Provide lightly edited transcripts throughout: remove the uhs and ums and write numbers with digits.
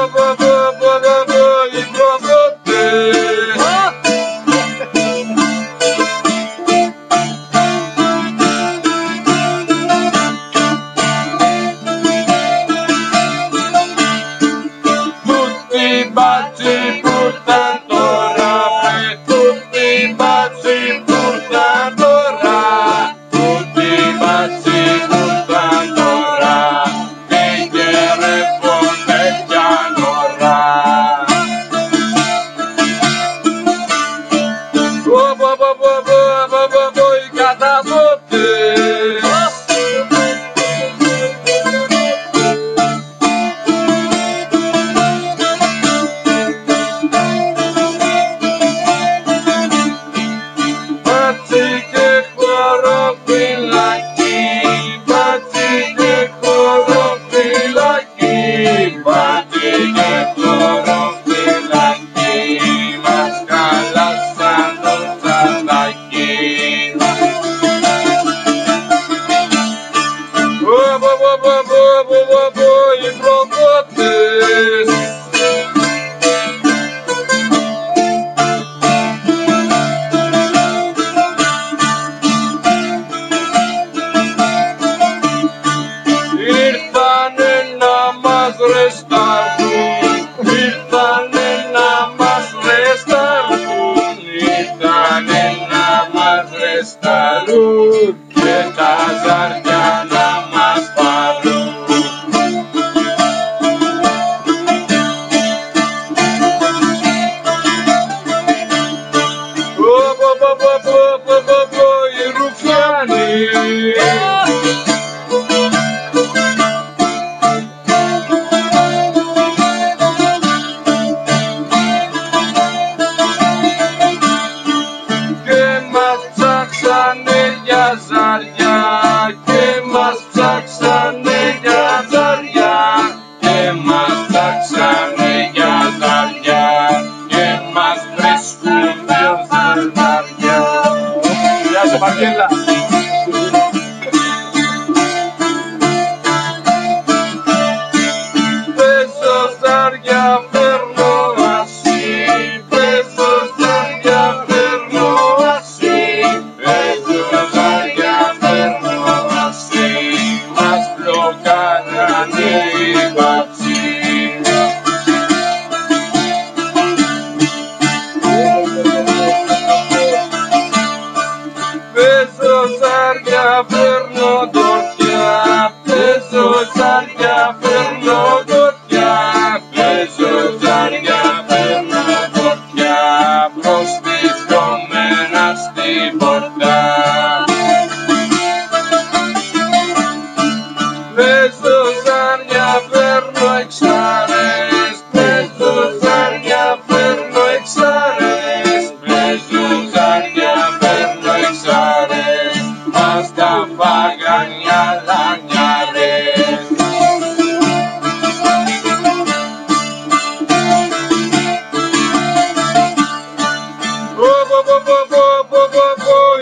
οι προδότες. Τούτοι μπάτσοι που ήταν τώρα, τούτοι μπάτσοι που ήταν τώρα, τούτοι μπάτσοι που ήταν τώρα, πήγε ρε πόνε κι ανωρά. Οι καταδότες. Μπάτσι και χωροφυλακή, μπάτσι και χωροφυλακή, μπάτσι και χωροφυλακή, μας χαλάσαν το τσαντάκι. Οι προδότες. Ήρθανε να μας ρεσταρούν, ήρθανε να μας ρεσταρούν, ήρθανε να μας ρεσταρούν και τα ζάρια να μας πάρουν. Οι ρουφιάνοι. Και μας ψάξανε για ζάρια, και μας ψάξανε για ζάρια, και μας ψάξανε για ζάρια, και μας βρίσκουν δυο ζαρνάρια. Γεια σου Μαρκέλα. Παίζω ζάρια φέρνω ασύ, παίζω ζάρια φέρνω ασύ, παίζω ζάρια φέρνω ασύ, μας μπλοκάρανε οι μπατσί. Παίζω ζάρια φέρνω ντορτιά, παίζω ζάρια φέρνω ντορτιά, παίζω ζάρια φέρνω ντορτιά, μπρος της δρομένα στην πόρτα. Παίζω ζάρια φέρνω εξάρες, παίζω ζάρια φέρνω εξάρες, παίζω ζάρια φέρνω εξάρες, μας τα φάγαν οι αλανιάρες.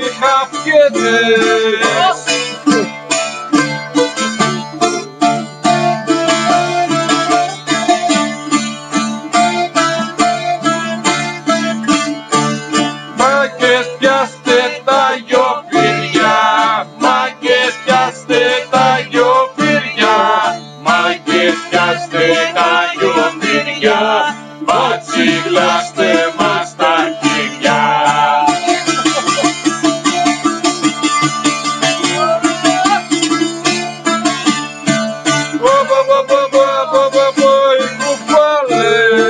Οι χαφιέτες. Μάγκες πιάστε τα γιοφύρια, μάγκες πιάστε τα γιοφύρια, μάγκες πιάστε τα γιοφύρια, μπάτσι γλάστε μας τα χέρια. Οι κουφάλες.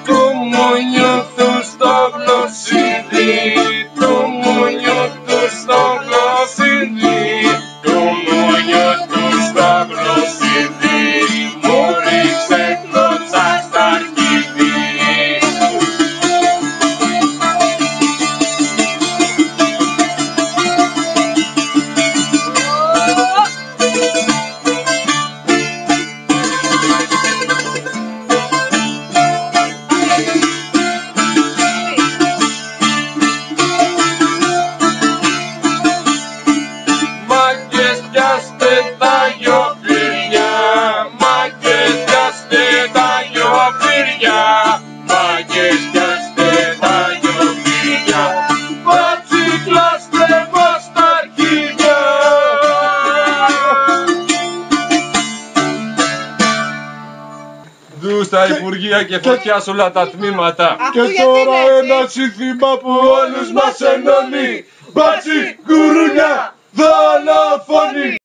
Του μουνιού του στο γλωσσίδι, του μουνιού του Δου στα υπουργεία και φωτιά σε όλα τα τμήματα. Και τώρα ένα σύνθημα που όλους μας ενώνει. Μπάτσι, γουρούνια, δολοφόνοι.